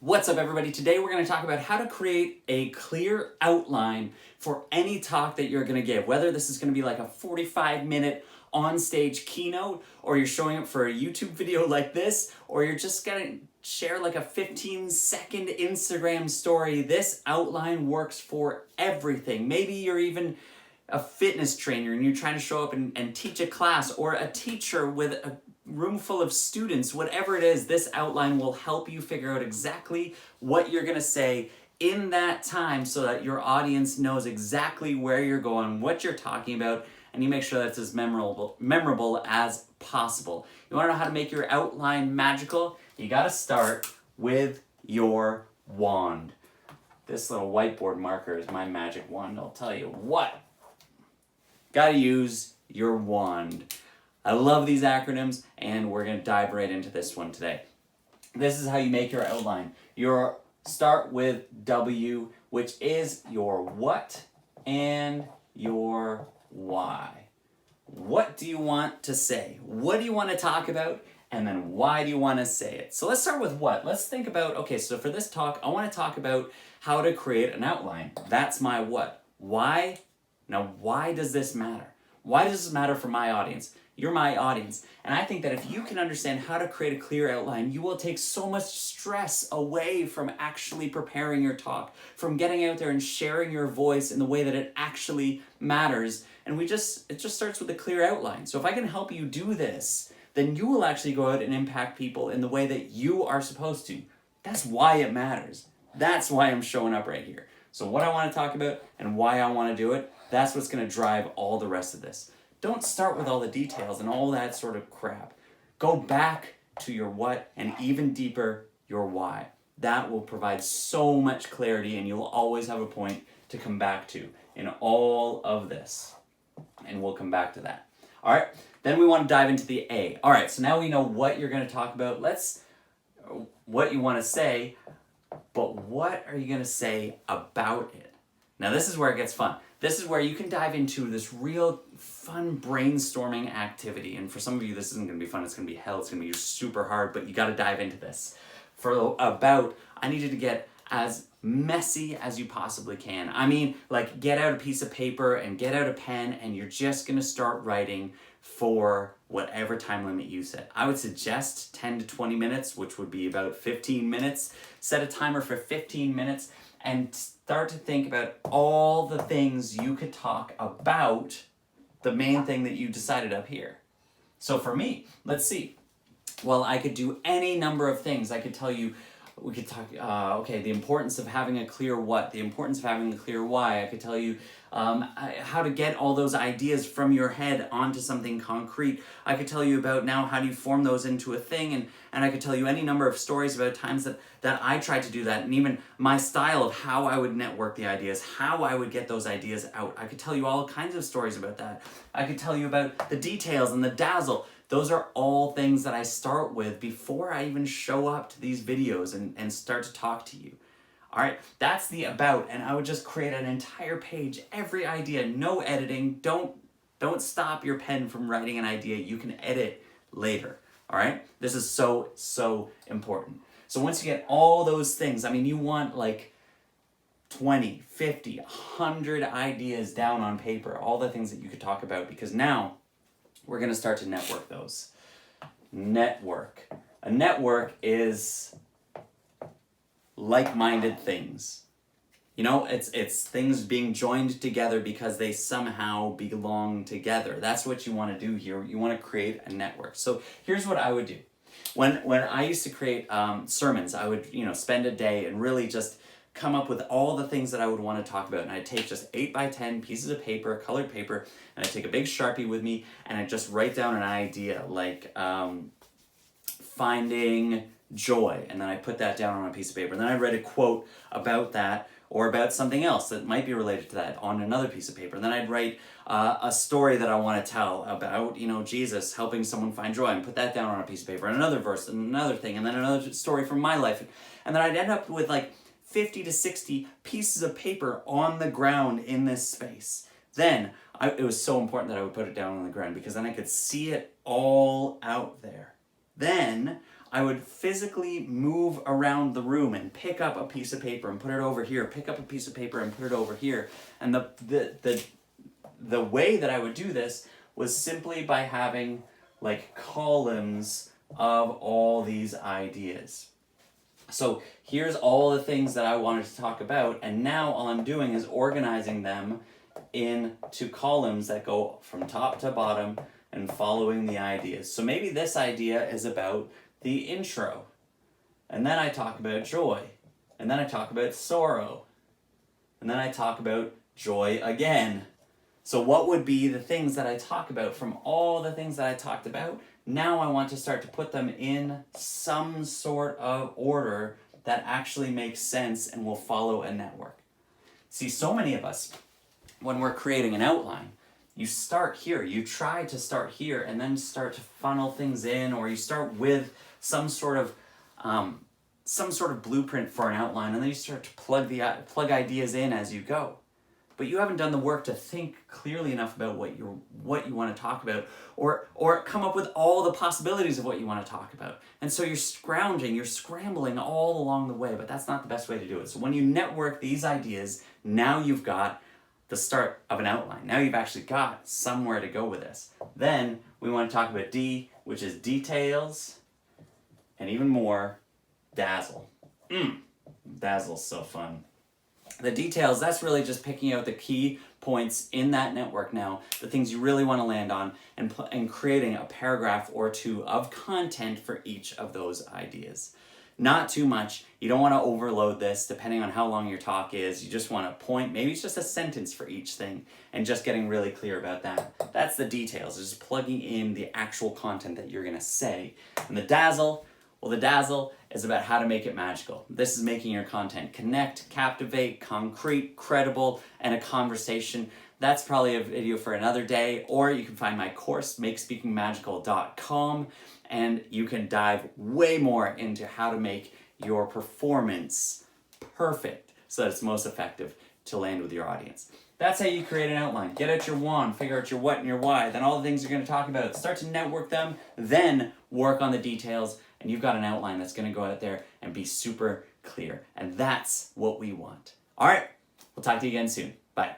What's up, everybody? Today we're going to talk about how to create a clear outline for any talk that you're going to give. Whether this is going to be like a 45-minute on-stage keynote, or you're showing up for a YouTube video like this, or you're just going to share like a 15-second Instagram story, this outline works for everything. Maybe you're even a fitness trainer and you're trying to show up and teach a class, or a teacher with a room full of students. Whatever it is, this outline will help you figure out exactly what you're going to say in that time so that your audience knows exactly where you're going, what you're talking about, and you make sure that's as memorable as possible. You want to know how to make your outline magical? You got to start with your wand. This little whiteboard marker is my magic wand. I'll tell you what. Got to use your wand. I love these acronyms, and we're going to dive right into this one today. This is how you make your outline. You start with W, which is your what and your why. What do you want to say? What do you want to talk about? And then why do you want to say it? So let's start with what. Let's think about, okay, so for this talk, I want to talk about how to create an outline. That's my what. Why? Now, why does this matter? Why does this matter for my audience? You're my audience. And I think that if you can understand how to create a clear outline, you will take so much stress away from actually preparing your talk, from getting out there and sharing your voice in the way that it actually matters. And it just starts with a clear outline. So if I can help you do this, then you will actually go out and impact people in the way that you are supposed to. That's why it matters. That's why I'm showing up right here. So what I want to talk about and why I want to do it, that's what's going to drive all the rest of this. Don't start with all the details and all that sort of crap. Go back to your what, and even deeper, your why. That will provide so much clarity, and you'll always have a point to come back to in all of this. And we'll come back to that. All right, then we want to dive into the A. All right, so now we know what you're going to talk about. What you want to say, but what are you going to say about it? Now, this is where it gets fun. This is where you can dive into this real fun brainstorming activity. And for some of you, this isn't going to be fun. It's going to be hell. It's going to be super hard, but you got to dive into this. I need you to get as messy as you possibly can. I mean, like, get out a piece of paper and get out a pen, and you're just going to start writing for whatever time limit you set. I would suggest 10 to 20 minutes, which would be about 15 minutes. Set a timer for 15 minutes and start to think about all the things you could talk about the main thing that you decided up here. So for me, let's see. Well, I could do any number of things. I could tell you, we could talk, the importance of having a clear what, the importance of having a clear why. I could tell you how to get all those ideas from your head onto something concrete. I could tell you about now how do you form those into a thing, and I could tell you any number of stories about times that I tried to do that, and even my style of how I would network the ideas, how I would get those ideas out. I could tell you all kinds of stories about that. I could tell you about the details and the Dazzle. Those are all things that I start with before I even show up to these videos and start to talk to you. All right, that's the about, and I would just create an entire page, every idea, no editing. Don't stop your pen from writing an idea. You can edit later, all right? This is so important. So once you get all those things, I mean, you want like 20, 50, 100 ideas down on paper, all the things that you could talk about, because now we're going to start to network those. Network. A network is like-minded things. You know, it's things being joined together because they somehow belong together. That's what you want to do here. You want to create a network. So here's what I would do. When I used to create sermons, I would, spend a day and really just come up with all the things that I would want to talk about. And I'd take just 8 by 10 pieces of paper, colored paper, and I'd take a big Sharpie with me, and I'd just write down an idea like finding joy, and then I put that down on a piece of paper. And then I write a quote about that, or about something else that might be related to that on another piece of paper. And then I'd write a story that I want to tell about, Jesus helping someone find joy, and put that down on a piece of paper, and another verse, and another thing, and then another story from my life. And then I'd end up with like 50 to 60 pieces of paper on the ground in this space. Then, it was so important that I would put it down on the ground, because then I could see it all out there. Then I would physically move around the room and pick up a piece of paper and put it over here, pick up a piece of paper and put it over here. And the way that I would do this was simply by having like columns of all these ideas. So here's all the things that I wanted to talk about, and now all I'm doing is organizing them into columns that go from top to bottom and following the ideas. So maybe this idea is about the intro, and then I talk about joy, and then I talk about sorrow, and then I talk about joy again. So what would be the things that I talk about from all the things that I talked about? Now I want to start to put them in some sort of order that actually makes sense and will follow a network. See, so many of us, when we're creating an outline, you start here, you try to start here and then start to funnel things in, or you start with some sort of blueprint for an outline, and then you start to plug ideas in as you go. But you haven't done the work to think clearly enough about what you want to talk about, or come up with all the possibilities of what you want to talk about. And so you're scrambling all along the way, but that's not the best way to do it. So when you network these ideas, now you've got the start of an outline. Now you've actually got somewhere to go with this. Then we want to talk about D, which is details, and even more, Dazzle. Dazzle's so fun. The details, that's really just picking out the key points in that network now, the things you really want to land on, and creating a paragraph or two of content for each of those ideas. Not too much. You don't want to overload this depending on how long your talk is. You just want to point, maybe it's just a sentence for each thing, and just getting really clear about that. That's the details, it's just plugging in the actual content that you're going to say. And the Dazzle, well, the Dazzle is about how to make it magical. This is making your content connect, captivate, concrete, credible, and a conversation. That's probably a video for another day, or you can find my course, makespeakingmagical.com, and you can dive way more into how to make your performance perfect so that it's most effective to land with your audience. That's how you create an outline. Get out your wand, figure out your what and your why, then all the things you're going to talk about. Start to network them, then work on the details, and you've got an outline that's going to go out there and be super clear. And that's what we want. All right, we'll talk to you again soon. Bye.